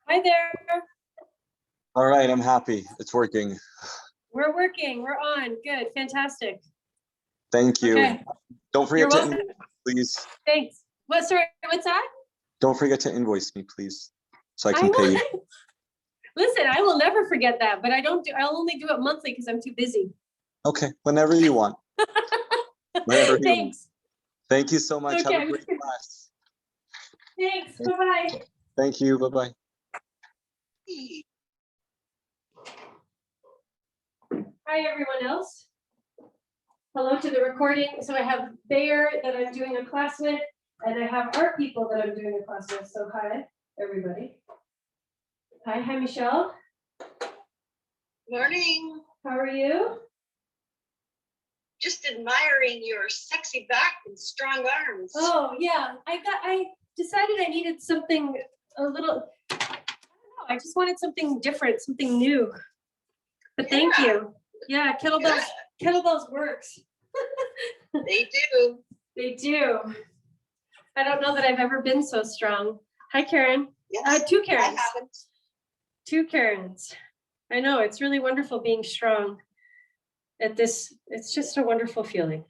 Hi there. All right, I'm happy. It's working. We're working. We're on. Good. Fantastic. Thank you. Okay. Don't forget You're to welcome. invoice, please. Thanks. What? Sorry. What's that? Don't forget to invoice me, please, so I I can pay will. you. Listen, I will never forget that, but I'll only do it monthly because I'm too busy. Okay, whenever you want. Whenever you want. Thanks. Thank you so much. Okay. Have a great class. Thanks. Bye-bye. Thank you. Bye-bye. Hi, everyone else. Hello to the recording. So I have Bayer that I'm doing a class with, and I have art people that I'm doing a class with. So hi, everybody. Hi, Michelle. Morning. How are you? Just admiring your sexy back and strong arms. Oh yeah, I decided I needed something a little, I don't know, I just wanted something different, something new. But thank you. Yeah, kettlebells works. They do. They do. I don't know that I've ever been so strong. Hi, Karen. Yes, Two Karens. I haven't. Two Karens. I know, it's really wonderful being strong at this. It's just a wonderful feeling.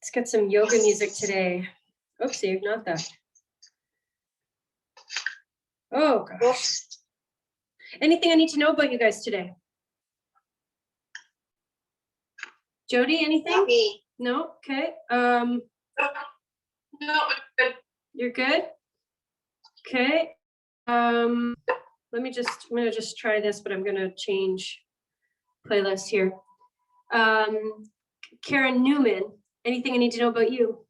Let's get some yoga music today. Oopsie, not that. Oh gosh. Oops. Anything I need to know about you guys today? Jody, anything? Not me. No? Okay. No, good. You're good? Okay. I'm gonna just try this, but I'm gonna change playlist here. Karen Newman, anything I need to know about you?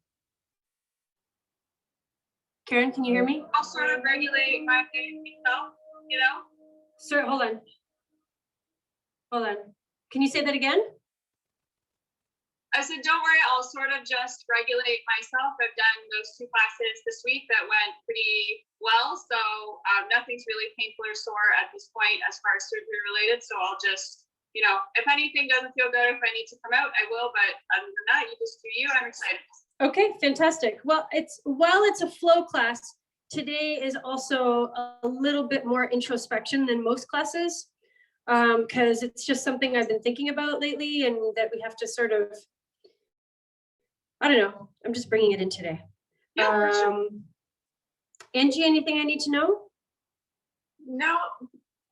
Karen, can you hear me? I'll sort of regulate my myself, you know? Sir, hold on. Hold on. Can you say that again? I said, don't worry, I'll sort of just regulate myself. I've done those 2 classes this week that went pretty well. So nothing's really painful or sore at this point as far as surgery related. So I'll just, you know, if anything doesn't feel good, if I need to come out, I will. But other than that, you just do you. I'm excited. Okay, fantastic. Well, while it's a flow class, today is also a little bit more introspection than most classes, because it's just something I've been thinking about lately and that we have to sort of, I don't know, I'm just bringing it in today. Yeah, for sure. Angie, anything I need to know? No,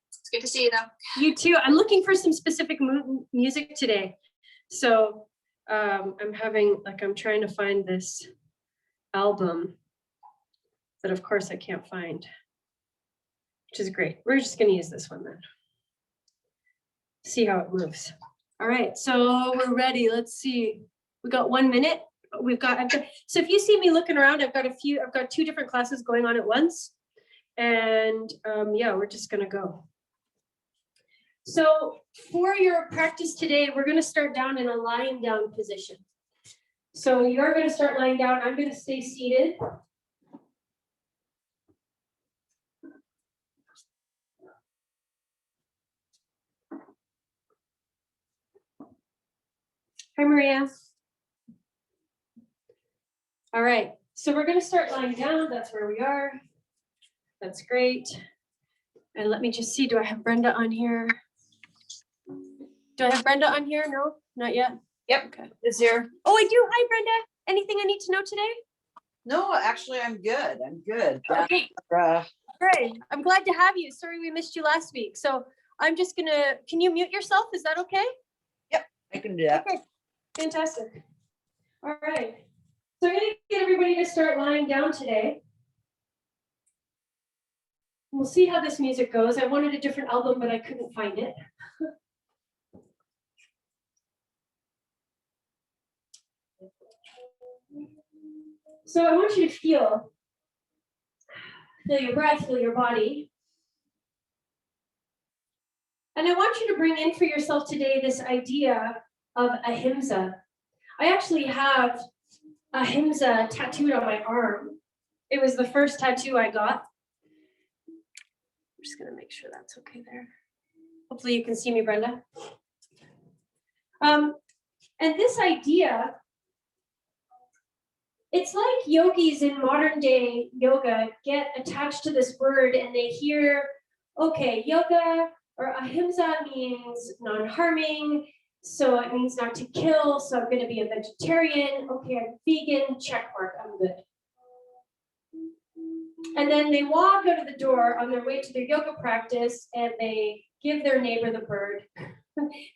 it's good to see you though. You too. I'm looking for some specific music today. So I'm trying to find this album that of course I can't find, which is great. We're just gonna use this one then. See how it moves. All right, so we're ready. Let's see. We got 1 minute. So if you see me looking around, I've got 2 different classes going on at once. And yeah, we're just gonna go. So for your practice today, we're gonna start down in a lying down position. So you're gonna start lying down. I'm gonna stay seated. Hi, Maria. All right, so we're gonna start lying down. That's where we are. That's great. And let me just see, do I have Brenda on here? Do I have Brenda on here? No, not yet. Yep. Okay. Is here? Oh, I do. Hi, Brenda. Anything I need to know today? No, actually, I'm good. I'm good. Okay. Great. I'm glad to have you. Sorry we missed you last week. So I'm just gonna, can you mute yourself? Is that okay? Yep, I can do that. Okay. Fantastic. All right. So I'm gonna get everybody to start lying down today. We'll see how this music goes. I wanted a different album, but I couldn't find it. So I want you to feel your breath, feel your body. And I want you to bring in for yourself today this idea of ahimsa. I actually have ahimsa tattooed on my arm. It was the first tattoo I got. I'm just gonna make sure that's okay there. Hopefully you can see me, Brenda. And this idea, it's like yogis in modern day yoga get attached to this word and they hear, okay, yoga or ahimsa means non-harming, so it means not to kill, so I'm gonna be a vegetarian, okay, I'm vegan, check mark, I'm good. And then they walk out of the door on their way to their yoga practice and they give their neighbor the bird.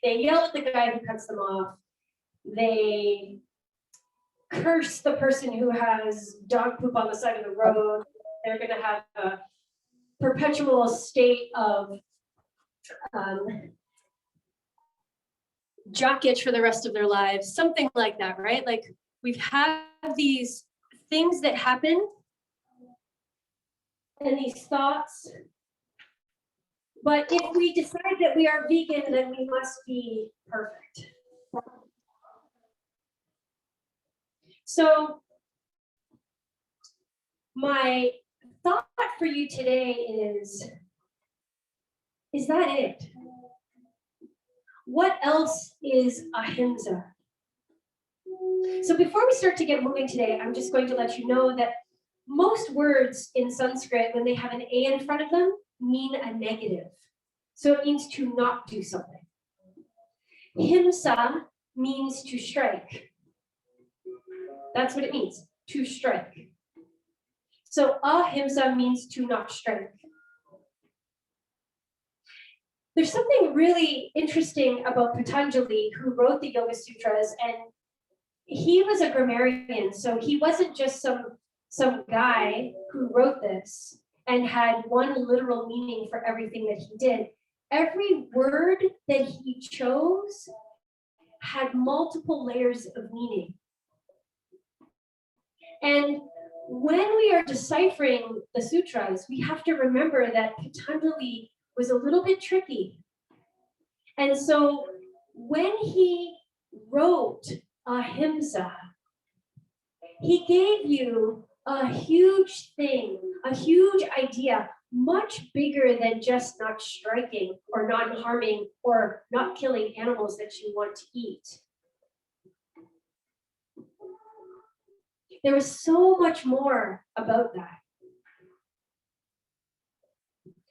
They yell at the guy who cuts them off. They curse the person who has dog poop on the side of the road. They're going to have a perpetual state of jock itch for the rest of their lives, something like that, right? Like we've had these things that happen and these thoughts. But if we decide that we are vegan, then we must be perfect. So my thought for you today is that it? What else is ahimsa? So before we start to get moving today, I'm just going to let you know that most words in Sanskrit, when they have an A in front of them, mean a negative. So it means to not do something. Himsa means to strike. That's what it means, to strike. So ahimsa means to not strike. There's something really interesting about Patanjali, who wrote the Yoga Sutras, and he was a grammarian, so he wasn't just some guy who wrote this and had one literal meaning for everything that he did. Every word that he chose had multiple layers of meaning. And when we are deciphering the sutras, we have to remember that Patanjali was a little bit tricky. And so when he wrote ahimsa, he gave you a huge thing, a huge idea, much bigger than just not striking or not harming or not killing animals that you want to eat. There was so much more about that.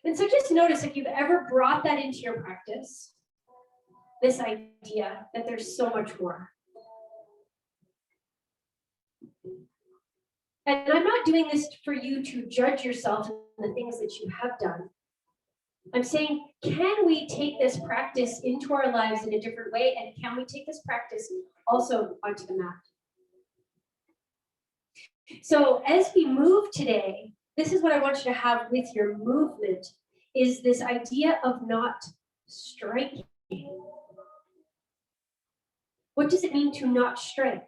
And so just notice if you've ever brought that into your practice, this idea that there's so much more. And I'm not doing this for you to judge yourself and the things that you have done. I'm saying, can we take this practice into our lives in a different way? And can we take this practice also onto the mat? So as we move today, this is what I want you to have with your movement, is this idea of not striking. What does it mean to not strike?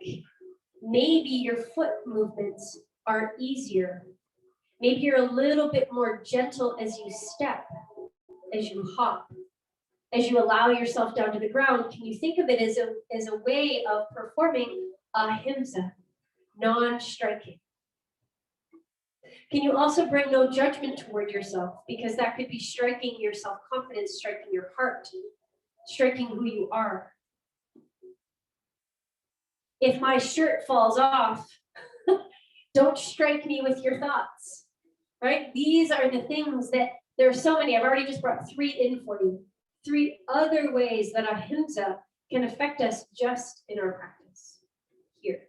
Maybe your foot movements are easier. Maybe you're a little bit more gentle as you step, as you hop, as you allow yourself down to the ground. Can you think of it as a way of performing ahimsa, non-striking? Can you also bring no judgment toward yourself? Because that could be striking your self-confidence, striking your heart, striking who you are. If my shirt falls off, don't strike me with your thoughts, right? These are the things that, there are so many, I've already just brought 3 in for you. 3 other ways that ahimsa can affect us just in our practice here.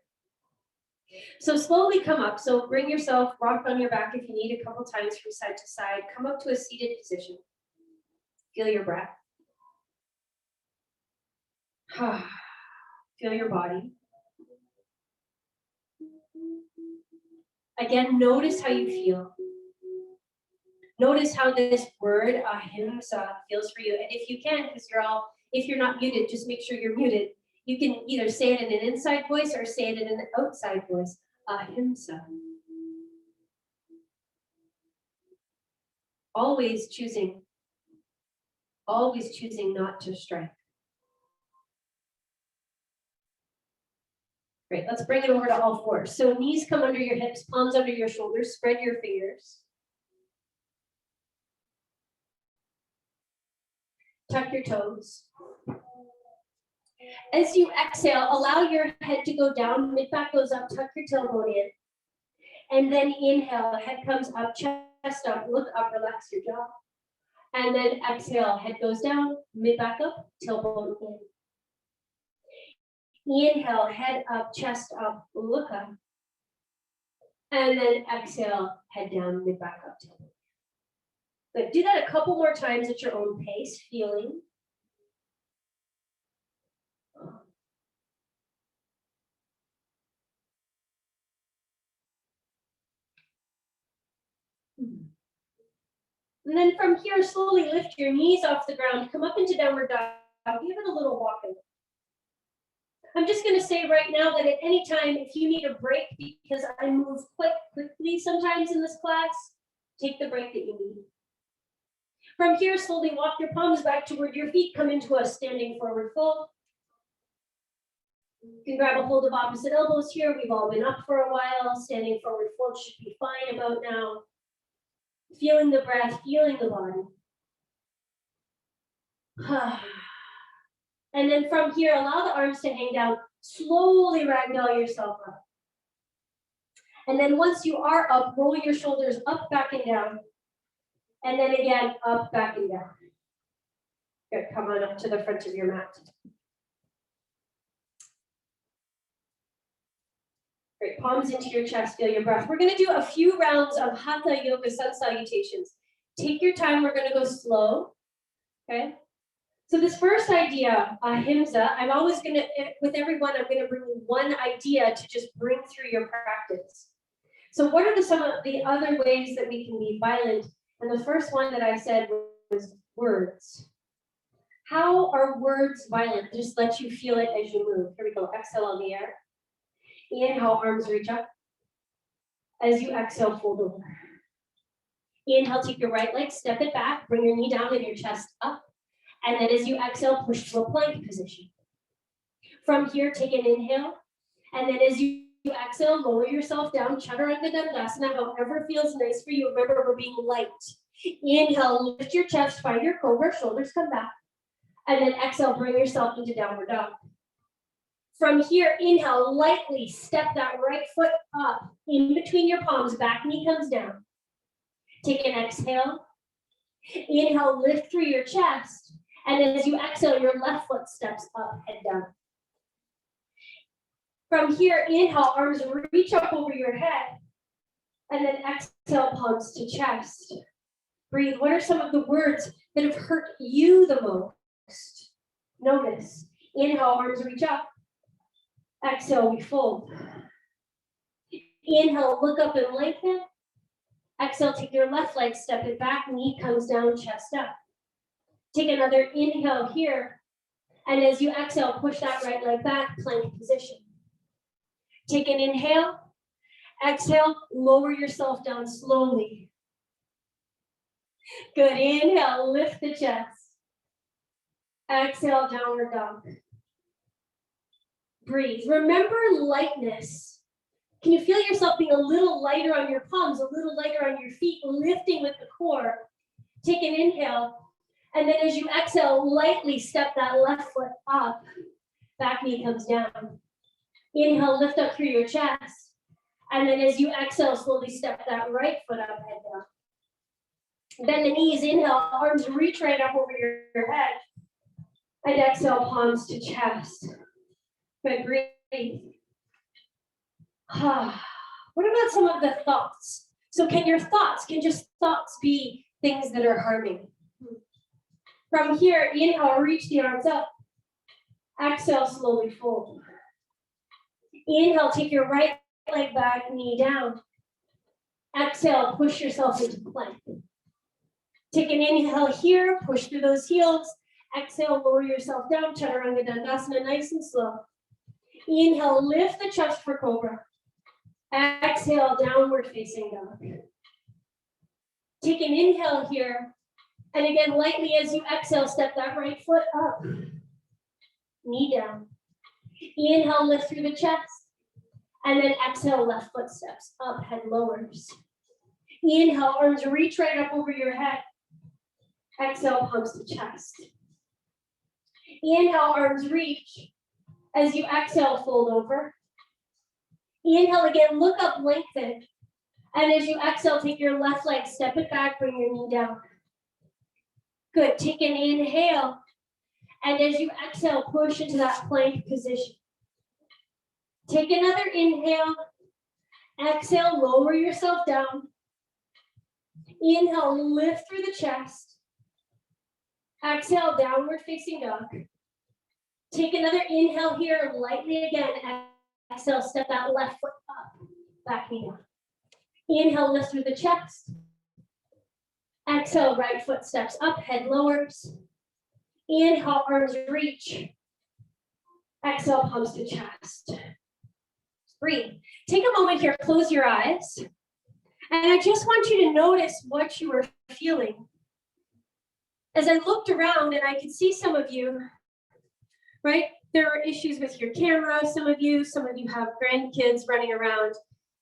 So slowly come up. So bring yourself, rock on your back if you need, a couple times from side to side. Come up to a seated position. Feel your breath. Feel your body. Again, notice how you feel. Notice how this word, ahimsa, feels for you. And if you can, because if you're not muted, just make sure you're muted. You can either say it in an inside voice or say it in an outside voice. Ahimsa. Always choosing not to strike. Great, let's bring it over to all fours. So knees come under your hips, palms under your shoulders, spread your fingers. Tuck your toes. As you exhale, allow your head to go down, mid-back goes up, tuck your tailbone in. And then inhale, head comes up, chest up, look up, relax your jaw. And then exhale, head goes down, mid-back up, tailbone in. Inhale, head up, chest up, look up. And then exhale, head down, mid-back up, tailbone. Good. Do that a couple more times at your own pace, feeling. And then from here, slowly lift your knees off the ground, come up into downward dog, give it a little walking. I'm just going to say right now that at any time, if you need a break, because I move quickly sometimes in this class, take the break that you need. From here, slowly walk your palms back toward your feet, come into a standing forward fold. You can grab a hold of opposite elbows here. We've all been up for a while. Standing forward fold should be fine about now. Feeling the breath, feeling the body. And then from here, allow the arms to hang down. Slowly ragdoll yourself up. And then once you are up, roll your shoulders up, back, and down. And then again, up, back, and down. Good, come on up to the front of your mat. Great, palms into your chest, feel your breath. We're gonna do a few rounds of Hatha Yoga Sun Salutations. Take your time, we're gonna go slow, okay? So this first idea, ahimsa, I'm always gonna, with everyone, I'm gonna bring one idea to just bring through your practice. So what are some of the other ways that we can be violent? And the first one that I said was words. How are words violent? Just let you feel it as you move. Here we go, exhale on the air. Inhale, arms reach up. As you exhale, fold over. Inhale, take your right leg, step it back, bring your knee down and your chest up. And then as you exhale, push to a plank position. From here, take an inhale. And then as you exhale, lower yourself down, Chaturanga Dandasana, however feels nice for you. Remember, we're being light. Inhale, lift your chest, find your cobra, shoulders come back. And then exhale, bring yourself into downward dog. From here, inhale, lightly step that right foot up in between your palms, back knee comes down. Take an exhale. Inhale, lift through your chest. And then as you exhale, your left foot steps up, head down. From here, inhale, arms reach up over your head. And then exhale, palms to chest. Breathe. What are some of the words that have hurt you the most? Notice. Inhale, arms reach up. Exhale, we fold. Inhale, look up and lengthen. Exhale, take your left leg, step it back, knee comes down, chest up. Take another inhale here. And as you exhale, push that right leg back, plank position. Take an inhale. Exhale, lower yourself down slowly. Good, inhale, lift the chest. Exhale, downward dog. Breathe. Remember lightness. Can you feel yourself being a little lighter on your palms, a little lighter on your feet, lifting with the core? Take an inhale. And then as you exhale, lightly step that left foot up. Back knee comes down. Inhale, lift up through your chest. And then as you exhale, slowly step that right foot up, head down. Bend the knees, inhale, arms reach right up over your head. And exhale, palms to chest. Good, breathe. What about some of the thoughts? So can just thoughts be things that are harming? From here, inhale, reach the arms up. Exhale, slowly fold. Inhale, take your right leg back, knee down. Exhale, push yourself into plank. Take an inhale here, push through those heels. Exhale, lower yourself down, Chaturanga Dandasana, nice and slow. Inhale, lift the chest for cobra. Exhale, downward facing dog. Take an inhale here. And again, lightly as you exhale, step that right foot up. Knee down. Inhale, lift through the chest. And then exhale, left foot steps up, head lowers. Inhale, arms reach right up over your head. Exhale, palms to chest. Inhale, arms reach. As you exhale, fold over. Inhale again, look up, lengthen. And as you exhale, take your left leg, step it back, bring your knee down. Good, take an inhale. And as you exhale, push into that plank position. Take another inhale. Exhale, lower yourself down. Inhale, lift through the chest. Exhale, downward facing dog. Take another inhale here, lightly again. Exhale, step that left foot up, back knee down. Inhale, lift through the chest. Exhale, right foot steps up, head lowers. Inhale, arms reach. Exhale, palms to chest. Breathe. Take a moment here, close your eyes. And I just want you to notice what you are feeling. As I looked around and I could see some of you, right? There are issues with your camera, some of you have grandkids running around.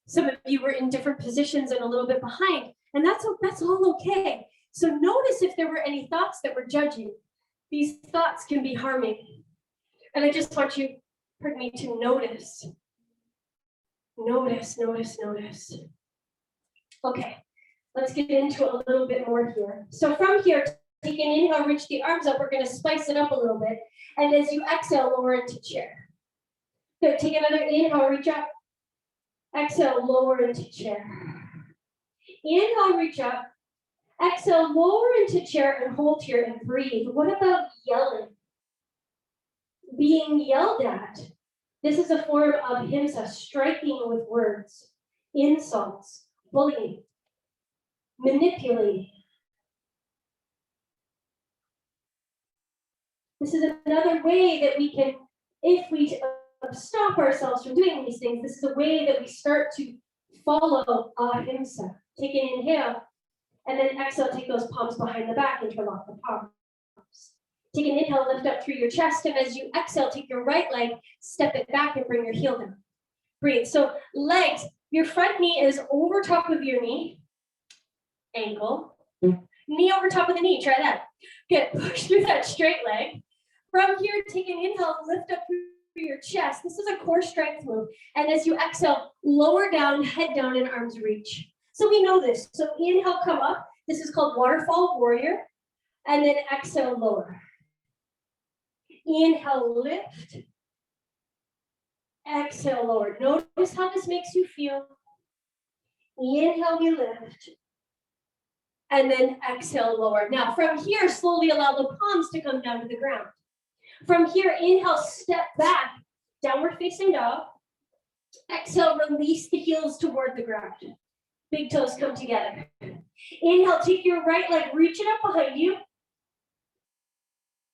Some of you were in different positions and a little bit behind, and that's all okay. So notice if there were any thoughts that were judging. These thoughts can be harming. And I just want you, pardon me, to notice. Notice. Okay, let's get into it a little bit more here. So from here, take an inhale, reach the arms up. We're going to spice it up a little bit. And as you exhale, lower into chair. Good, take another inhale, reach up. Exhale, lower into chair. Inhale, reach up. Exhale, lower into chair and hold here and breathe. What about yelling? Being yelled at. This is a form of himsa, striking with words, insults, bullying, manipulating. This is another way that we can, if we stop ourselves from doing these things, this is a way that we start to follow ahimsa. Take an inhale, and then exhale, take those palms behind the back, interlock the palms. Take an inhale, lift up through your chest, and as you exhale, take your right leg, step it back and bring your heel down. Breathe. So legs, your front knee is over top of your knee, ankle, knee over top of the knee, try that. Good, push through that straight leg. From here, take an inhale, lift up through your chest. This is a core strength move. And as you exhale, lower down, head down, and arms reach. So we know this. So inhale, come up. This is called waterfall warrior. And then exhale, lower. Inhale, lift. Exhale, lower. Notice how this makes you feel. Inhale, we lift. And then exhale, lower. Now from here, slowly allow the palms to come down to the ground. From here, inhale, step back, downward facing dog. Exhale, release the heels toward the ground. Big toes come together. Inhale, take your right leg, reach it up behind you.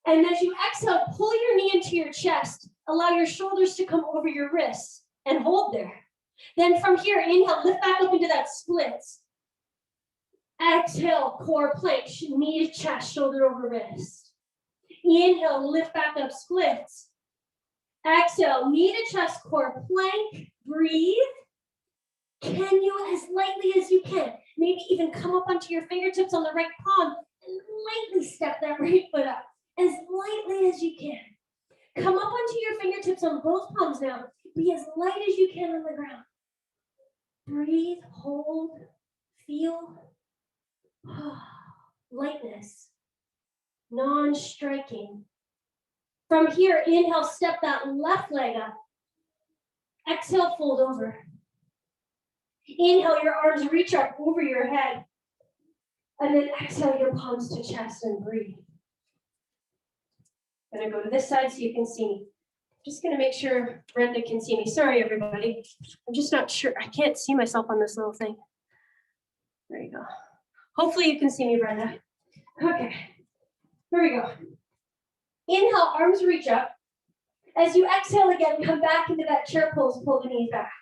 And as you exhale, pull your knee into your chest. Allow your shoulders to come over your wrists and hold there. Then from here, inhale, lift back up into that splits. Exhale, core plank, knee to chest, shoulder over wrist. Inhale, lift back up, splits. Exhale, knee to chest, core plank, breathe. Can you, as lightly as you can, maybe even come up onto your fingertips on the right palm and lightly step that right foot up, as lightly as you can. Come up onto your fingertips on both palms now. Be as light as you can on the ground. Breathe, hold, feel. Lightness, non-striking. From here, inhale, step that left leg up. Exhale, fold over. Inhale, your arms reach up over your head. And then exhale your palms to chest and breathe. I'm gonna go to this side so you can see me. Just gonna make sure Brenda can see me. Sorry, everybody. I'm just not sure. I can't see myself on this little thing. There you go. Hopefully you can see me, Brenda. Okay, here we go. Inhale, arms reach up. As you exhale again, come back into that chair pose, pull the knees back.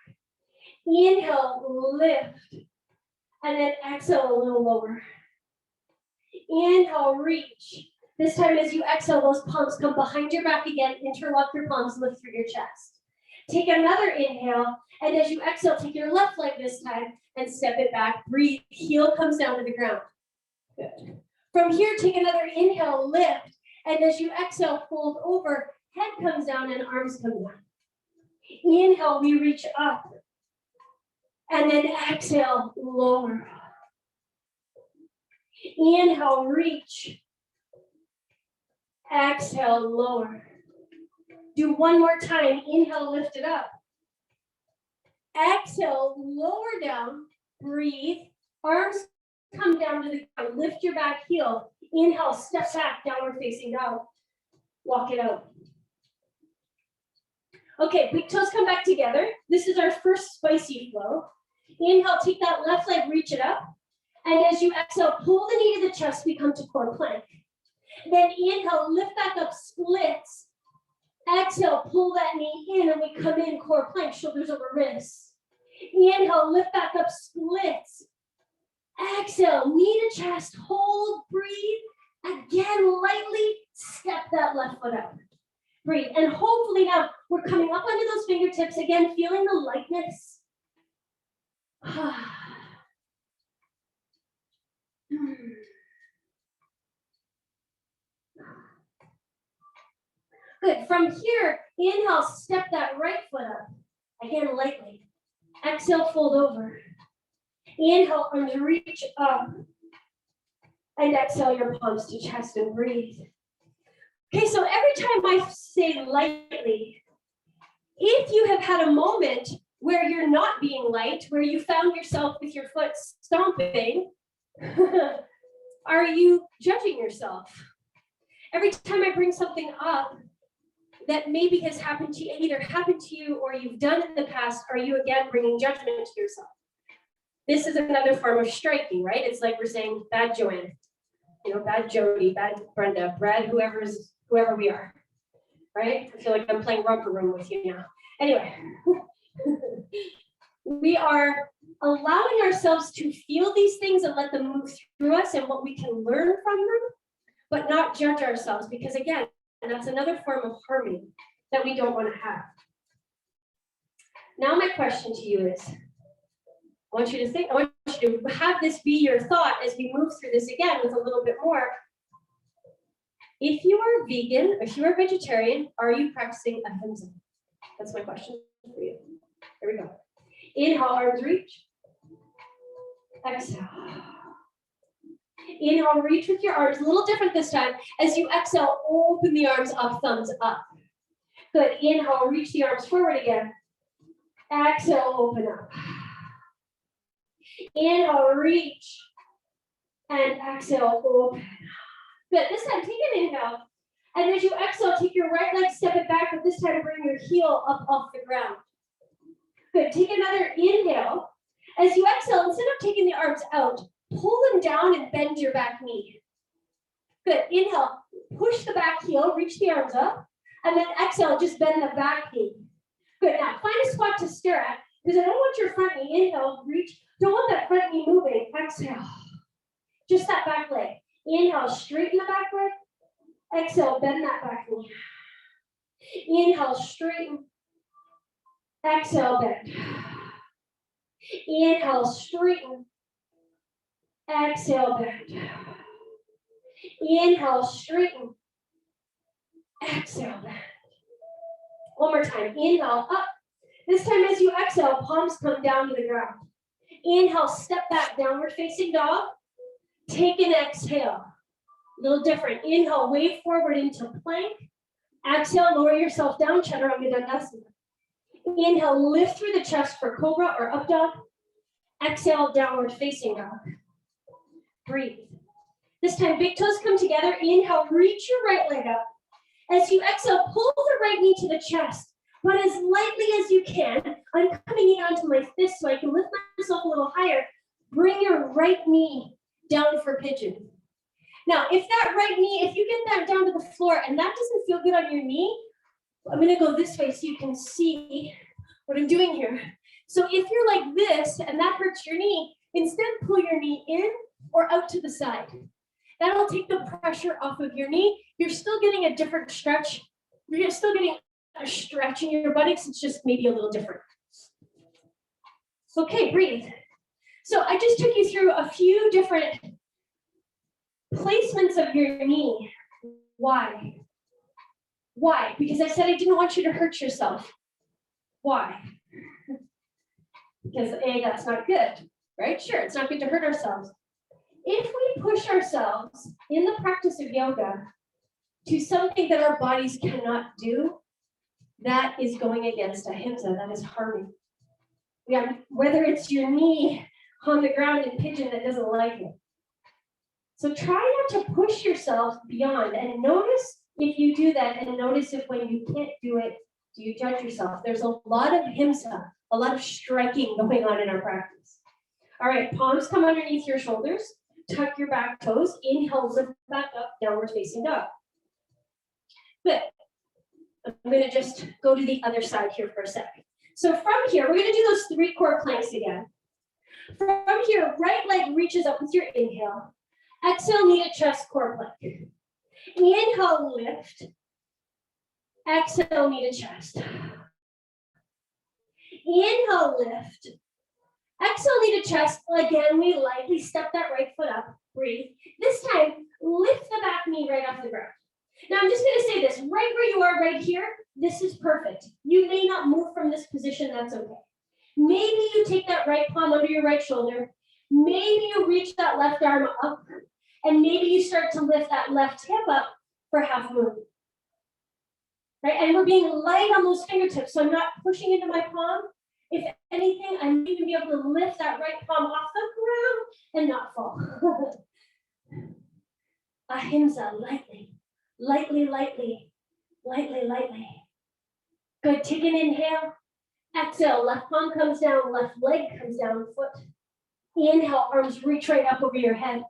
Inhale, lift, and then exhale a little lower. Inhale, reach. This time as you exhale, those palms come behind your back again, interlock your palms, lift through your chest. Take another inhale, and as you exhale, take your left leg this time and step it back. Breathe, heel comes down to the ground. Good. From here, take another inhale, lift, and as you exhale, fold over, head comes down and arms come down. Inhale, we reach up, and then exhale, lower. Inhale, reach. Exhale, lower. Do one more time. Inhale, lift it up. Exhale, lower down. Breathe. Arms come down to the ground. Lift your back heel. Inhale, step back, downward facing dog. Walk it out. Okay, big toes come back together. This is our first spicy flow. Inhale, take that left leg, reach it up. And as you exhale, pull the knee to the chest, we come to core plank. Then inhale, lift back up, splits. Exhale, pull that knee in, and we come in, core plank, shoulders over wrists. Inhale, lift back up, splits. Exhale, knee to chest, hold, breathe. Again, lightly step that left foot out. Breathe, and hopefully now we're coming up onto those fingertips, again, feeling the lightness. Good. From here, inhale, step that right foot up. Again, lightly. Exhale, fold over. Inhale, arms reach up. And exhale your palms to chest and breathe. Okay, so every time I say lightly, if you have had a moment where you're not being light, where you found yourself with your foot stomping, are you judging yourself? Every time I bring something up that maybe has happened to you, either happened to you or you've done in the past, are you again bringing judgment to yourself? This is another form of striking, right? It's like we're saying bad Joanne, bad Jody, bad Brenda, Brad, whoever we are, right? I feel like I'm playing romper room with you now. Anyway, we are allowing ourselves to feel these things and let them move through us and what we can learn from them, but not judge ourselves, because again, that's another form of harmony that we don't want to have. Now my question to you is, I want you to have this be your thought as we move through this again with a little bit more. If you are vegan, if you are vegetarian, are you practicing ahimsa? That's my question for you. Here we go. Inhale, arms reach. Exhale. Inhale, reach with your arms. A little different this time. As you exhale, open the arms up, thumbs up. Good. Inhale, reach the arms forward again. Exhale, open up. Inhale, reach. And exhale, open. Good. This time, take an inhale. And as you exhale, take your right leg, step it back, but this time bring your heel up off the ground. Good. Take another inhale. As you exhale, instead of taking the arms out, pull them down and bend your back knee. Good. Inhale, push the back heel, reach the arms up, and then exhale, just bend the back knee. Good. Now, find a spot to stare at, because I don't want your front knee. Inhale, reach. Don't want that front knee moving. Exhale. Just that back leg. Inhale, straighten the back leg. Exhale, bend that back knee. Inhale, straighten. Exhale, bend. Inhale, straighten. Exhale, bend. Inhale, straighten. Exhale, bend. One more time. Inhale, up. This time as you exhale, palms come down to the ground. Inhale, step back, downward facing dog. Take an exhale. A little different. Inhale, wave forward into plank. Exhale, lower yourself down, Chaturanga Dandasana. Inhale, lift through the chest for cobra or up dog. Exhale, downward facing dog. Breathe. This time, big toes come together. Inhale, reach your right leg up. As you exhale, pull the right knee to the chest, but as lightly as you can. I'm coming in onto my fist so I can lift myself a little higher. bring your right knee down for pigeon. Now, if that right knee, if you get that down to the floor and that doesn't feel good on your knee, I'm gonna go this way so you can see what I'm doing here. So if you're like this and that hurts your knee, instead pull your knee in or out to the side. That'll take the pressure off of your knee. You're still getting a different stretch. You're still getting a stretch in your buttocks. It's just maybe a little different. Okay, breathe. So I just took you through a few different placements of your knee. Why? Why? Because I said I didn't want you to hurt yourself. Why? Because A, that's not good, right? Sure, it's not good to hurt ourselves. If we push ourselves in the practice of yoga to something that our bodies cannot do, that is going against ahimsa, that is harming. Yeah, whether it's your knee on the ground in pigeon that doesn't like it. So try not to push yourself beyond, and notice if you do that, and notice if when you can't do it, do you judge yourself? There's a lot of ahimsa, a lot of striking going on in our practice. All right, palms come underneath your shoulders, tuck your back toes, inhale, lift back up, downward facing dog. Good. I'm gonna just go to the other side here for a second. So from here, we're gonna do those 3 core planks again. From here, right leg reaches up with your inhale. Exhale, knee to chest, core plank. Inhale, lift. Exhale, knee to chest. Inhale, lift. Exhale, knee to chest. Again, we lightly step that right foot up. Breathe. This time, lift the back knee right off the ground. Now, I'm just going to say this. Right where you are right here, this is perfect. You may not move from this position. That's okay. Maybe you take that right palm under your right shoulder. Maybe you reach that left arm up. And maybe you start to lift that left hip up for half moon. Right? And we're being light on those fingertips. So I'm not pushing into my palm. If anything, I may even be able to lift that right palm off the ground and not fall. Ahimsa, lightly, lightly, lightly, lightly, lightly. Good, take an inhale. Exhale, left palm comes down, left leg comes down, foot. Inhale, arms reach right up over your head.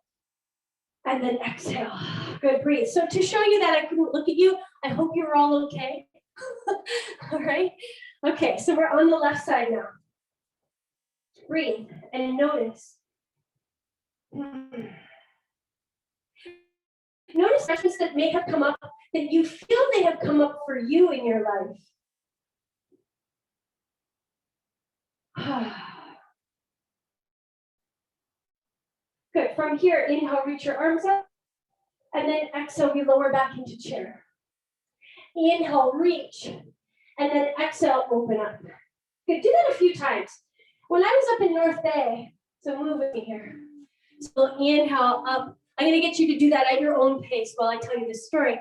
And then exhale. Good, breathe. So to show you that I couldn't look at you, I hope you're all okay. All right. Okay, so we're on the left side now. Breathe and notice. Notice questions that may have come up that you feel they have come up for you in your life. Good. From here, inhale, reach your arms up. And then exhale, we lower back into chair. Inhale, reach. And then exhale, open up. Good. Do that a few times. When I was up in North Bay, so move with me here. So inhale up. I'm going to get you to do that at your own pace while I tell you this story.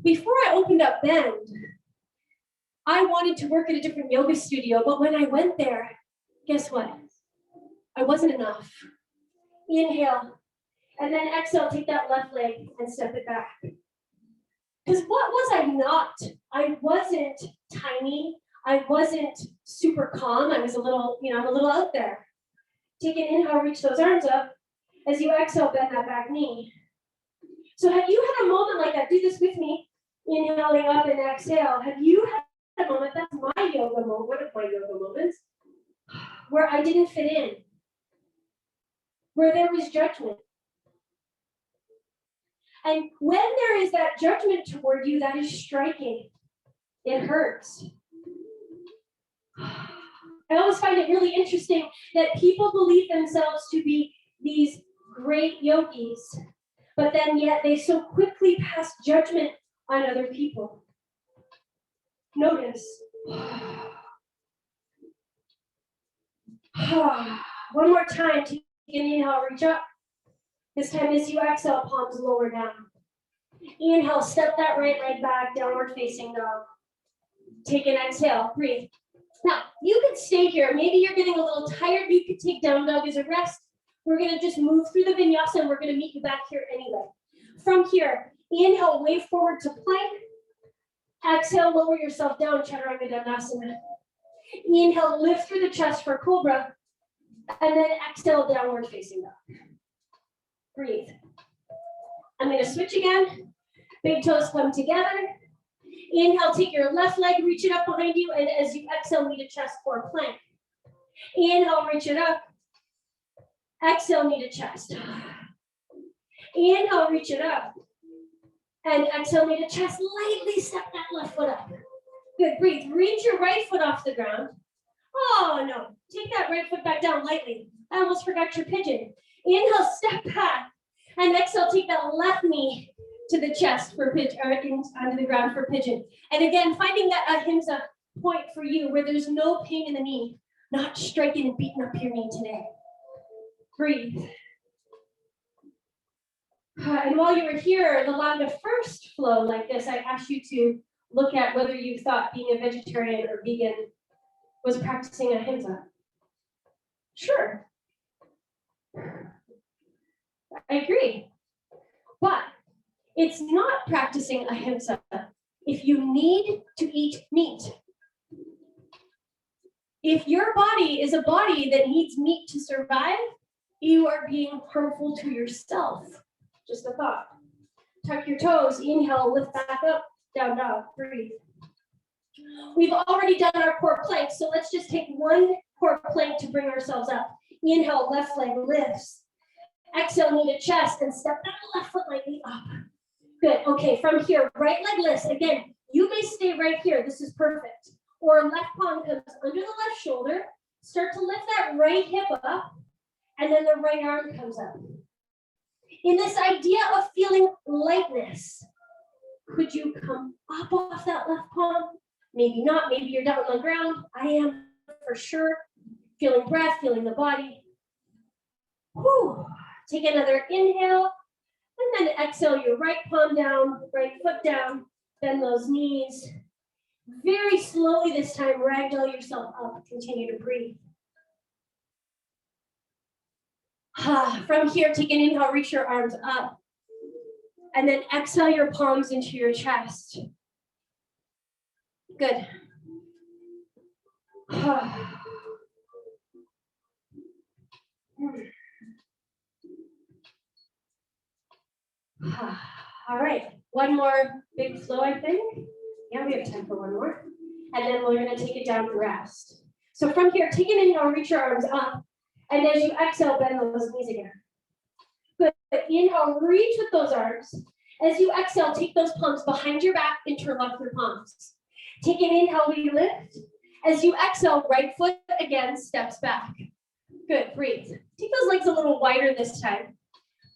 Before I opened up Bend, I wanted to work at a different yoga studio, but when I went there, guess what? I wasn't enough. Inhale, and then exhale, take that left leg and step it back. Because what was I not? I wasn't tiny. I wasn't super calm. I was a little, I'm a little out there. Take an inhale, reach those arms up. As you exhale, bend that back knee. So have you had a moment like that? Do this with me. Inhaling up and exhale. Have you had a moment? That's my yoga moment, one of my yoga moments, where I didn't fit in, where there was judgment. And when there is that judgment toward you, that is striking. It hurts. I always find it really interesting that people believe themselves to be these great yogis, but then yet they so quickly pass judgment on other people. Notice. One more time. Take an inhale, reach up. This time as you exhale, palms lower down. Inhale, step that right leg back, downward facing dog. Take an exhale, breathe. Now, you could stay here. Maybe you're getting a little tired. You could take down dog as a rest. We're going to just move through the vinyasa and we're going to meet you back here anyway. From here, inhale, wave forward to plank. Exhale, lower yourself down, chaturanga dandasana. Inhale, lift through the chest for cobra. And then exhale, downward facing dog. Breathe. I'm going to switch again. Big toes come together. Inhale, take your left leg, reach it up behind you, and as you exhale, knee to chest for plank. Inhale, reach it up. Exhale, knee to chest. Inhale, reach it up. And exhale, knee to chest. Lightly step that left foot up. Good, breathe. Reach your right foot off the ground. Oh, no. Take that right foot back down lightly. I almost forgot your pigeon. Inhale, step back. And exhale, take that left knee to the chest for pigeon, or onto the ground for pigeon. And again, finding that ahimsa point for you where there's no pain in the knee, not striking and beating up your knee today. Breathe. And while you were here, along the first flow like this, I asked you to look at whether you thought being a vegetarian or vegan was practicing ahimsa. Sure. I agree. But it's not practicing ahimsa if you need to eat meat. If your body is a body that needs meat to survive, you are being harmful to yourself. Just a thought. Tuck your toes, inhale, lift back up, down dog, breathe. We've already done our core plank, so let's just take one core plank to bring ourselves up. Inhale, left leg lifts. Exhale, knee to chest, and step that left foot lightly up. Good, okay, from here, right leg lifts. Again, you may stay right here, this is perfect. Or left palm comes under the left shoulder, start to lift that right hip up, and then the right arm comes up. In this idea of feeling lightness, could you come up off that left palm? Maybe not, maybe you're down on the ground. I am for sure. Feeling breath, feeling the body. Whew. Take another inhale, and then exhale your right palm down, right foot down, bend those knees. Very slowly this time, ragdoll yourself up, continue to breathe. From here, take an inhale, reach your arms up, and then exhale your palms into your chest. Good. All right, one more big flow, I think. Yeah, we have time for one more. And then we're gonna take it down to rest. So from here, take an inhale, reach your arms up. And as you exhale, bend those knees again. Good, inhale, reach with those arms. As you exhale, take those palms behind your back, interlock your palms. Take an inhale, we lift. As you exhale, right foot again steps back. Good, breathe. Take those legs a little wider this time.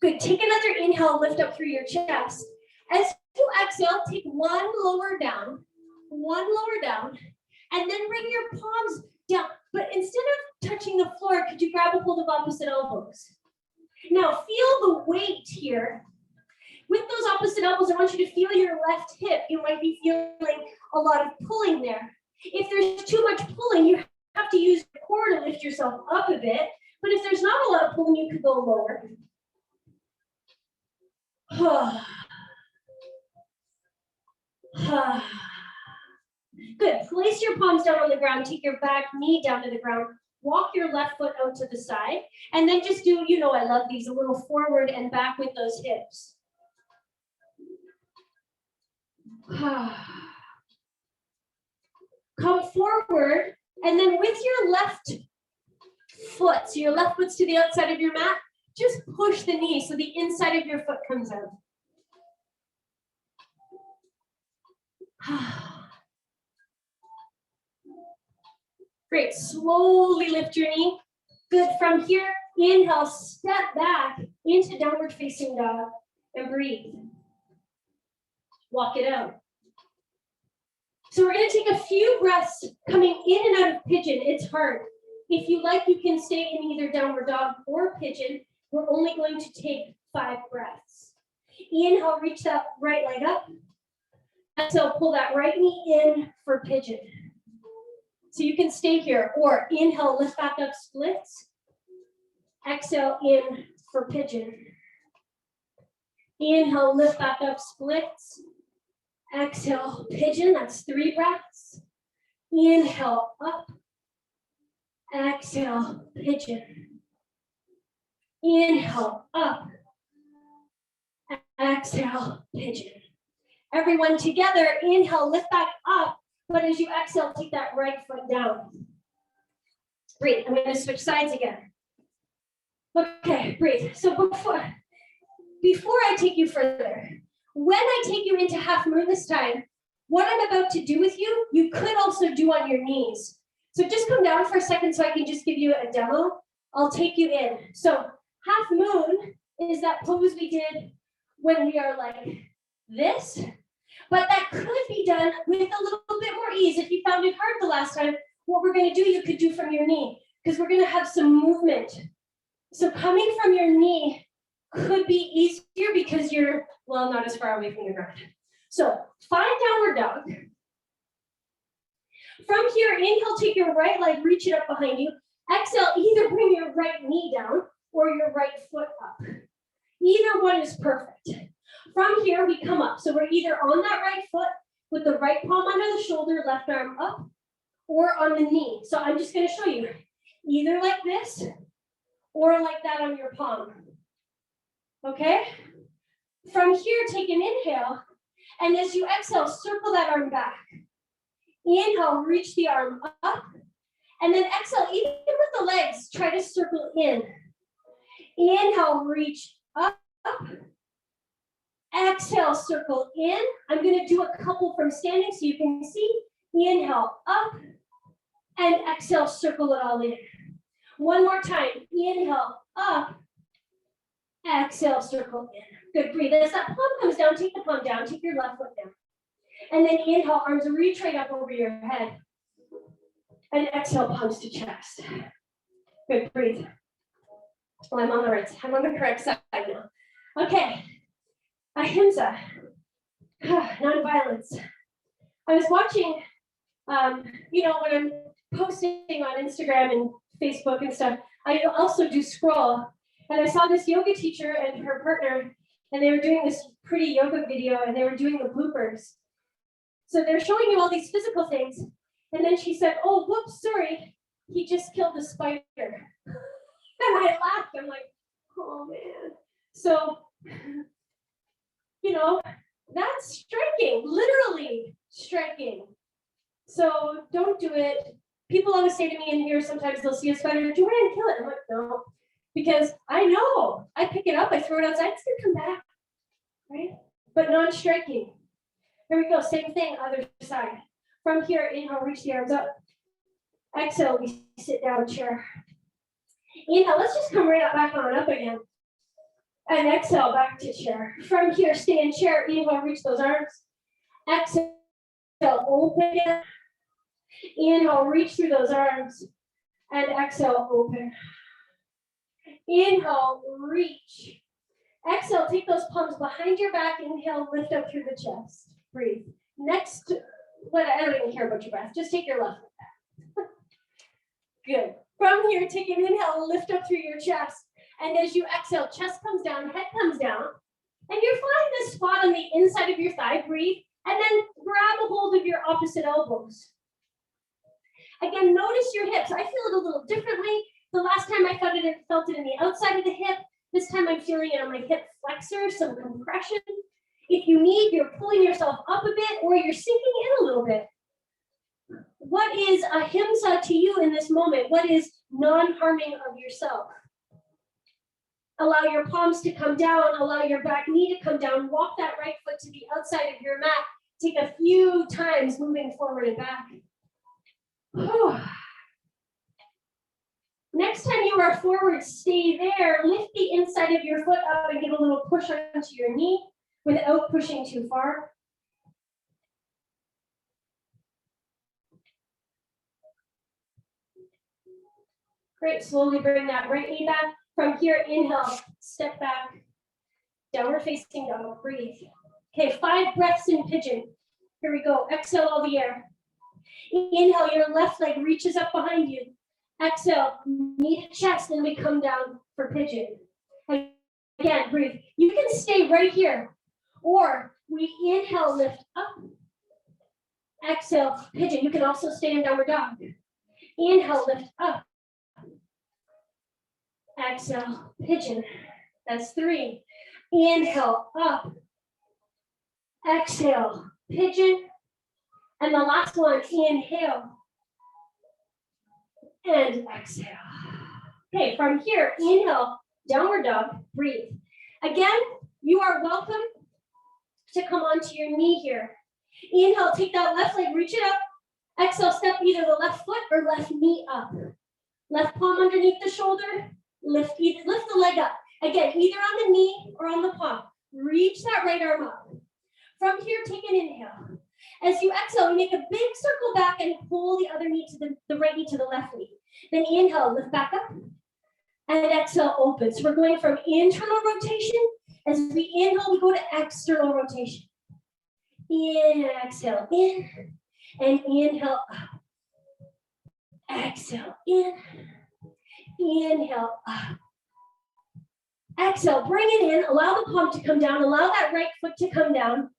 Good, take another inhale, lift up through your chest. As you exhale, take one lower down, and then bring your palms down. But instead of touching the floor, could you grab a hold of opposite elbows? Now feel the weight here. With those opposite elbows, I want you to feel your left hip. You might be feeling a lot of pulling there. If there's too much pulling, you have to use the core to lift yourself up a bit. But if there's not a lot of pulling, you could go lower. Good, place your palms down on the ground, take your back knee down to the ground, walk your left foot out to the side, and then just do, you know I love these, a little forward and back with those hips. Come forward, and then with your left foot, so your left foot's to the outside of your mat, just push the knee so the inside of your foot comes out. Great, slowly lift your knee. Good, from here, inhale, step back into downward facing dog and breathe. Walk it out. So we're gonna take a few breaths coming in and out of pigeon. It's hard. If you like, you can stay in either downward dog or pigeon. We're only going to take 5 breaths. Inhale, reach that right leg up. Exhale, pull that right knee in for pigeon. So you can stay here, or inhale, lift back up, splits. Exhale, in for pigeon. Inhale, lift back up, splits. Exhale, pigeon, that's 3 breaths. Inhale, up. Exhale, pigeon. Inhale, up. Exhale, pigeon. Everyone together, inhale, lift back up. But as you exhale, take that right foot down. Breathe. I'm going to switch sides again. Okay, breathe. So before I take you further, when I take you into half moon this time, what I'm about to do with you, you could also do on your knees. So just come down for a second so I can just give you a demo. I'll take you in. So half moon is that pose we did when we are like this, but that could be done with a little bit more ease. If you found it hard the last time, what we're going to do, you could do from your knee, because we're going to have some movement. So coming from your knee could be easier because you're, well, not as far away from the ground. So find downward dog. From here, inhale, take your right leg, reach it up behind you. Exhale, either bring your right knee down or your right foot up. Either one is perfect. From here, we come up. So we're either on that right foot with the right palm under the shoulder, left arm up, or on the knee. So I'm just going to show you either like this or like that on your palm. Okay? From here, take an inhale. And as you exhale, circle that arm back. Inhale, reach the arm up. And then exhale, even with the legs, try to circle in. Inhale, reach up. Exhale, circle in. I'm going to do a couple from standing so you can see. Inhale, up. And exhale, circle it all in. One more time. Inhale, up. Exhale, circle in. Good, breathe. As that palm comes down, take the palm down. Take your left foot down. And then inhale, arms reach right up over your head. And exhale, palms to chest. Good, breathe. Well, I'm on the correct side now. Okay. Ahimsa. Non-violence. I was watching, when I'm posting on Instagram and Facebook and stuff, I also do scroll. And I saw this yoga teacher and her partner, and they were doing this pretty yoga video, and they were doing the bloopers. So they're showing you all these physical things. And then she said, oh, whoops, sorry. He just killed a spider. And I laughed. I'm like, oh, man. So, that's striking, literally striking. So don't do it. People always say to me in here, sometimes they'll see a spider, Joanne, kill it. I'm like, no, because I know. I pick it up, I throw it outside, it's going to come back, right? But non-striking. Here we go, same thing, other side. From here, inhale, reach the arms up. Exhale, we sit down, chair. Inhale, let's just come right up, back on up again. And exhale, back to chair. From here, stay in chair. Inhale, reach those arms. Exhale, open. Inhale, reach through those arms. And exhale, open. Inhale, reach. Exhale, take those palms behind your back. Inhale, lift up through the chest. Breathe. Next, I don't even care about your breath. Just take your left foot back. Good. From here, take an inhale, lift up through your chest. And as you exhale, chest comes down, head comes down. And you find this spot on the inside of your thigh. Breathe. And then grab a hold of your opposite elbows. Again, notice your hips. I feel it a little differently. The last time I felt it in the outside of the hip. This time I'm feeling it on my hip flexor, some compression. If you need, you're pulling yourself up a bit or you're sinking in a little bit. What is ahimsa to you in this moment? What is non-harming of yourself? Allow your palms to come down. Allow your back knee to come down. Walk that right foot to the outside of your mat. Take a few times moving forward and back. Next time you are forward, stay there. Lift the inside of your foot up and give a little push onto your knee without pushing too far. Great, slowly bring that right knee back. From here, inhale, step back, downward facing dog, breathe. Okay, 5 breaths in pigeon. Here we go, exhale all the air. Inhale, your left leg reaches up behind you. Exhale, knee to chest, and we come down for pigeon. Again, breathe. You can stay right here, or we inhale, lift up. Exhale, pigeon. You can also stay in downward dog. Inhale, lift up. Exhale, pigeon. That's 3. Inhale, up. Exhale, pigeon. And the last one, inhale. And exhale. Okay, from here, inhale, downward dog, breathe. Again, you are welcome to come onto your knee here. Inhale, take that left leg, reach it up. Exhale, step either the left foot or left knee up. Left palm underneath the shoulder, lift the leg up. Again, either on the knee or on the palm. Reach that right arm up. From here, take an inhale. As you exhale, you make a big circle back and pull the other knee to the right knee to the left knee. Then inhale, lift back up. And exhale, open. So we're going from internal rotation. As we inhale, we go to external rotation. In, exhale, in. And inhale, up. Exhale, in. Inhale, up. Exhale, bring it in. Allow the palm to come down. Allow that right foot to come down.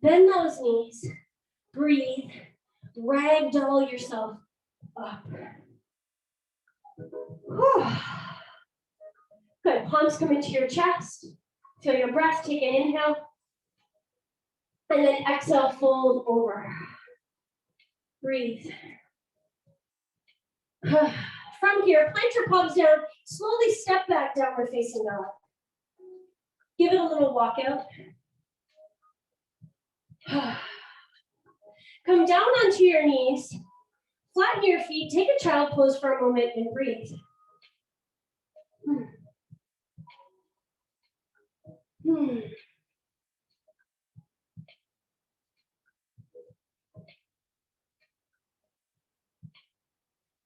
Bend those knees. Breathe. Ragdoll yourself up. Whew. Good. Palms come into your chest. Feel your breath. Take an inhale. And then exhale, fold over. Breathe. From here, plant your palms down. Slowly step back, downward facing dog. Give it a little walk out. Come down onto your knees. Flatten your feet. Take a child pose for a moment and breathe.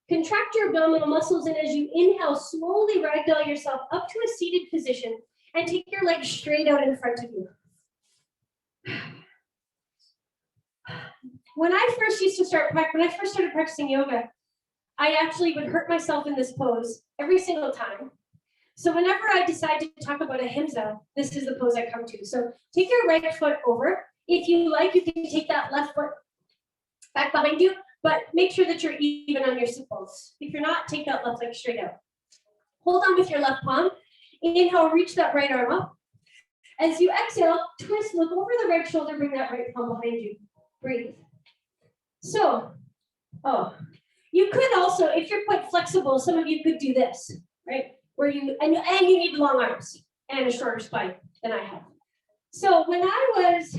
Contract your abdominal muscles, and as you inhale, slowly ragdoll yourself up to a seated position and take your legs straight out in front of you. When I first started practicing yoga, I actually would hurt myself in this pose every single time. So whenever I decide to talk about ahimsa, this is the pose I come to. So take your right foot over. If you like, you can take that left foot back behind you, but make sure that you're even on your sit bones. If you're not, take that left leg straight out. Hold on with your left palm. Inhale, reach that right arm up. As you exhale, twist, look over the right shoulder, bring that right palm behind you. Breathe. So, you could also, if you're quite flexible, some of you could do this, right? Where you, and you need long arms and a shorter spine than I have. So when I was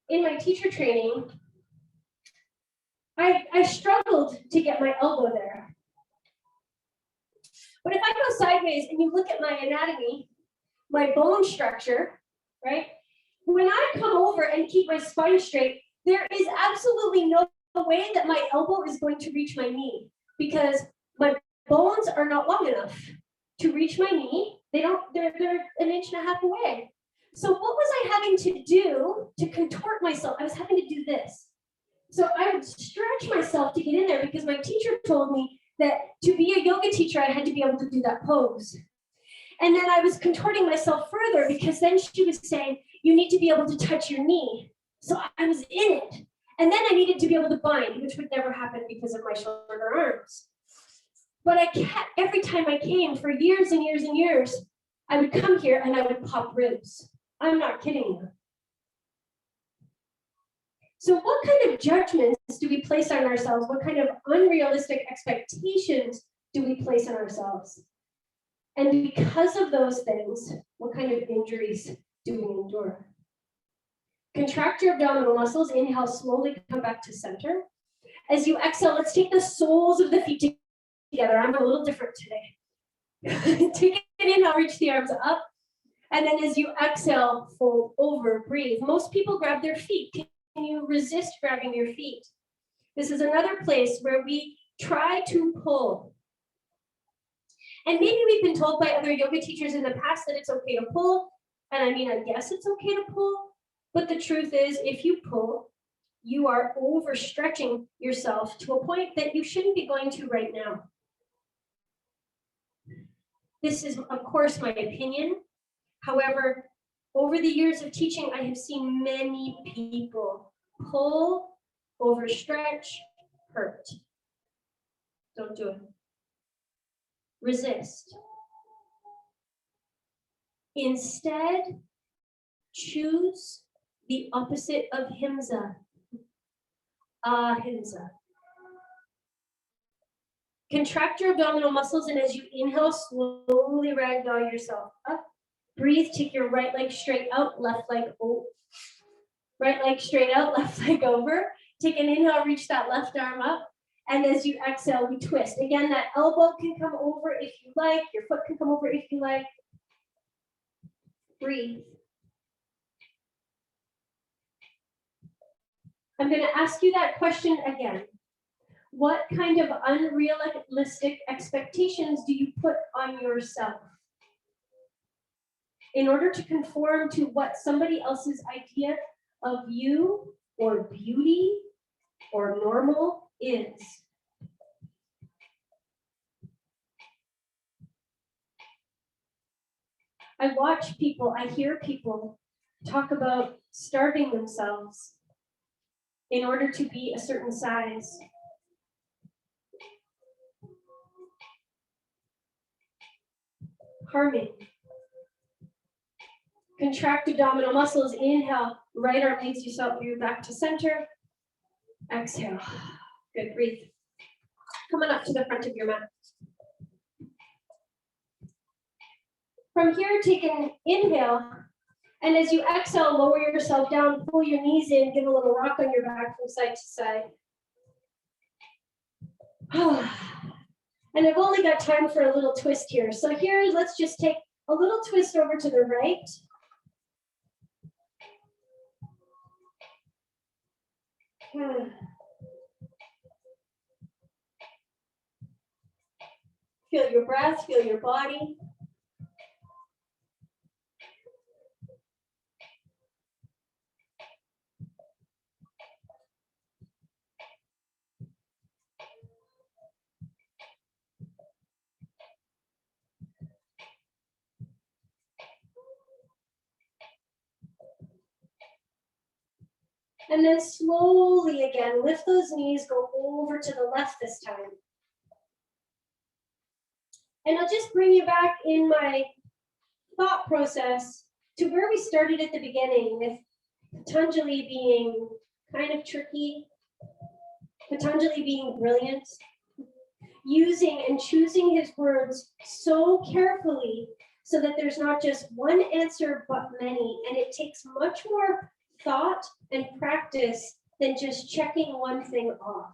in my teacher training, I struggled to get my elbow there. But if I go sideways and you look at my anatomy, my bone structure, right? When I come over and keep my spine straight, there is absolutely no way that my elbow is going to reach my knee because my bones are not long enough to reach my knee. They're an inch and a half away. So what was I having to do to contort myself? I was having to do this. So I would stretch myself to get in there because my teacher told me that to be a yoga teacher, I had to be able to do that pose. And then I was contorting myself further because then she was saying, you need to be able to touch your knee. So I was in it. And then I needed to be able to bind, which would never happen because of my shorter arms. But I kept, every time I came for years and years and years, I would come here and I would pop ribs. I'm not kidding you. So what kind of judgments do we place on ourselves? What kind of unrealistic expectations do we place on ourselves? And because of those things, what kind of injuries do we endure? Contract your abdominal muscles. Inhale, slowly come back to center. As you exhale, let's take the soles of the feet together. I'm a little different today. Take an inhale, reach the arms up. And then as you exhale, fold over, breathe. Most people grab their feet. Can you resist grabbing your feet? This is another place where we try to pull. And maybe we've been told by other yoga teachers in the past that it's okay to pull. And I mean, I guess it's okay to pull. But the truth is, if you pull, you are overstretching yourself to a point that you shouldn't be going to right now. This is, of course, my opinion. However, over the years of teaching, I have seen many people pull, overstretch, hurt. Don't do it. Resist. Instead, choose the opposite of himsa. Ahimsa. Contract your abdominal muscles, and as you inhale, slowly ragdoll yourself up. Breathe, take your right leg straight out, left leg over. Right leg straight out, left leg over. Take an inhale, reach that left arm up. And as you exhale, we twist. Again, that elbow can come over if you like. Your foot can come over if you like. Breathe. I'm going to ask you that question again. What kind of unrealistic expectations do you put on yourself in order to conform to what somebody else's idea of you or beauty or normal is? I watch people, I hear people talk about starving themselves in order to be a certain size. Harming. Contract abdominal muscles. Inhale, right arm leads you back to center. Exhale. Good, breathe. Come on up to the front of your mat. From here, take an inhale, and as you exhale, lower yourself down, pull your knees in, give a little rock on your back from side to side. And I've only got time for a little twist here. So here, let's just take a little twist over to the right. Feel your breath, feel your body. And then slowly again, lift those knees, go over to the left this time. And I'll just bring you back in my thought process to where we started at the beginning, with Patanjali being kind of tricky, Patanjali being brilliant, using and choosing his words so carefully so that there's not just one answer but many. And it takes much more thought and practice than just checking one thing off.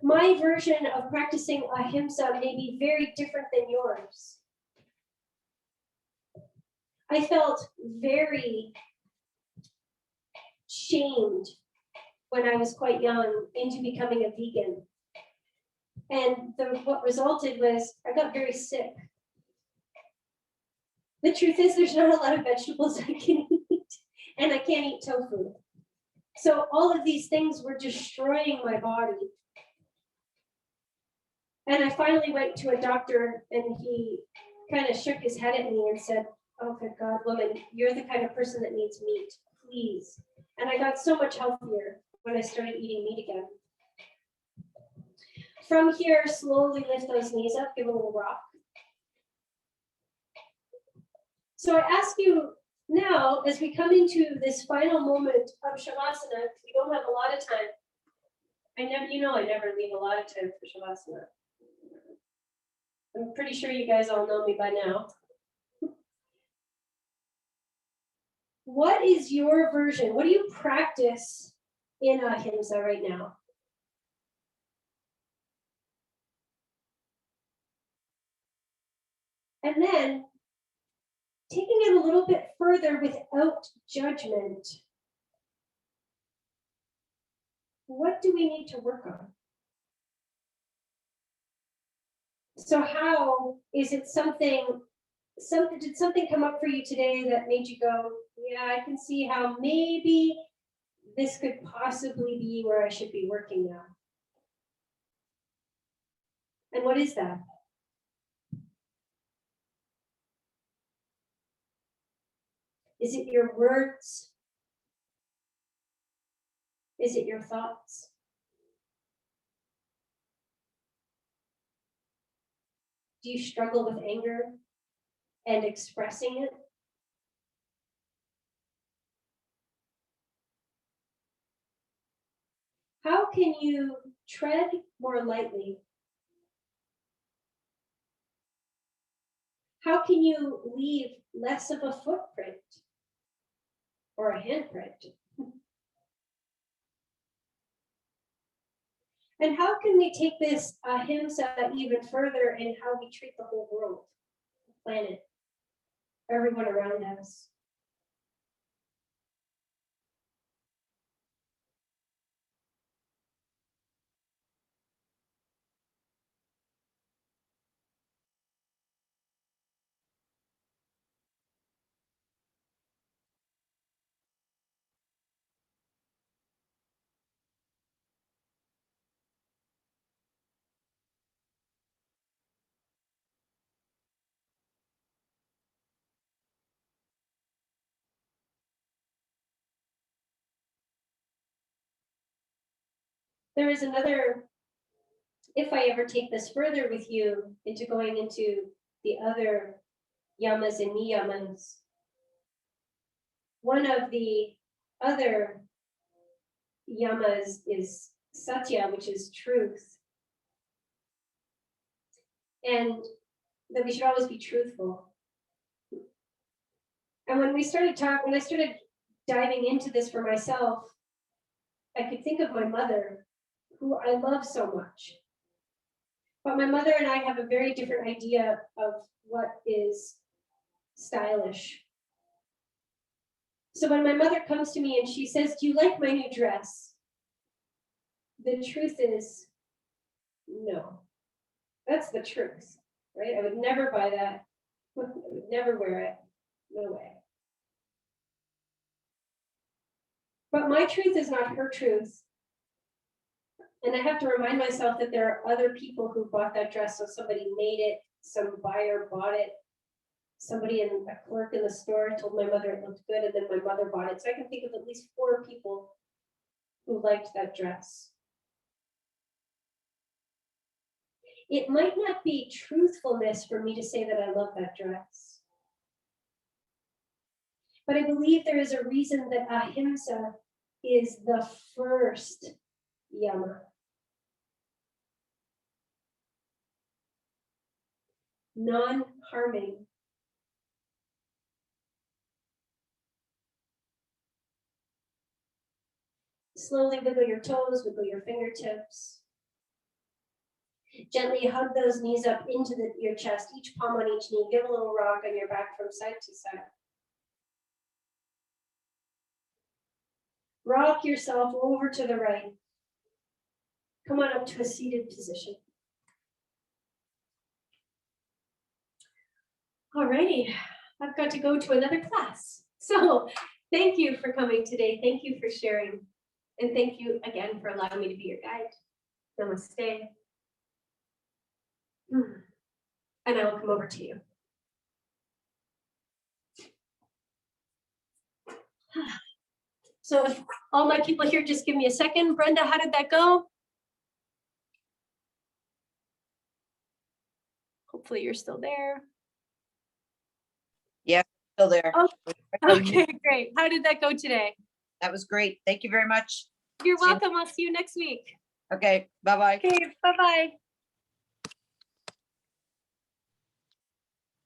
My version of practicing ahimsa may be very different than yours. I felt very shamed when I was quite young into becoming a vegan. And what resulted was I got very sick. The truth is there's not a lot of vegetables I can eat, and I can't eat tofu. So all of these things were destroying my body. And I finally went to a doctor, and he kind of shook his head at me and said, "Oh, good God, woman, you're the kind of person that needs meat, please." And I got so much healthier when I started eating meat again. From here, slowly lift those knees up, give a little rock. So I ask you now, as we come into this final moment of Shavasana, we don't have a lot of time. I never leave a lot of time for Shavasana. I'm pretty sure you guys all know me by now. What is your version? What do you practice in ahimsa right now? And then taking it a little bit further without judgment. What do we need to work on? So how is it did something come up for you today that made you go, yeah, I can see how maybe this could possibly be where I should be working now? And what is that? Is it your words? Is it your thoughts? Do you struggle with anger and expressing it? How can you tread more lightly? How can you leave less of a footprint or a handprint? And how can we take this ahimsa even further in how we treat the whole world, the planet, everyone around us? There is another, if I ever take this further with you into going into the other yamas and niyamas, one of the other yamas is satya, which is truth. And that we should always be truthful. And when I started diving into this for myself, I could think of my mother, who I love so much. But my mother and I have a very different idea of what is stylish. So when my mother comes to me and she says, "Do you like my new dress?" The truth is, no. That's the truth, right? I would never buy that. I would never wear it. No way. But my truth is not her truth. And I have to remind myself that there are other people who bought that dress. So somebody made it, some buyer bought it, a clerk in the store told my mother it looked good, and then my mother bought it. So I can think of at least 4 people who liked that dress. It might not be truthfulness for me to say that I love that dress. But I believe there is a reason that ahimsa is the first yama. Non-harming. Slowly wiggle your toes, wiggle your fingertips. Gently hug those knees up into your chest, each palm on each knee. Give a little rock on your back from side to side. Rock yourself over to the right. Come on up to a seated position. Alrighty, I've got to go to another class. So thank you for coming today. Thank you for sharing. And thank you again for allowing me to be your guide. Namaste. And I will come over to you. So if all my people here, just give me a second. Brenda, how did that go? Hopefully you're still there. Still there. Oh, okay, great. How did that go today? That was great. Thank you very much. You're See you- welcome. I'll see you next week. Okay, bye-bye. Okay, bye-bye.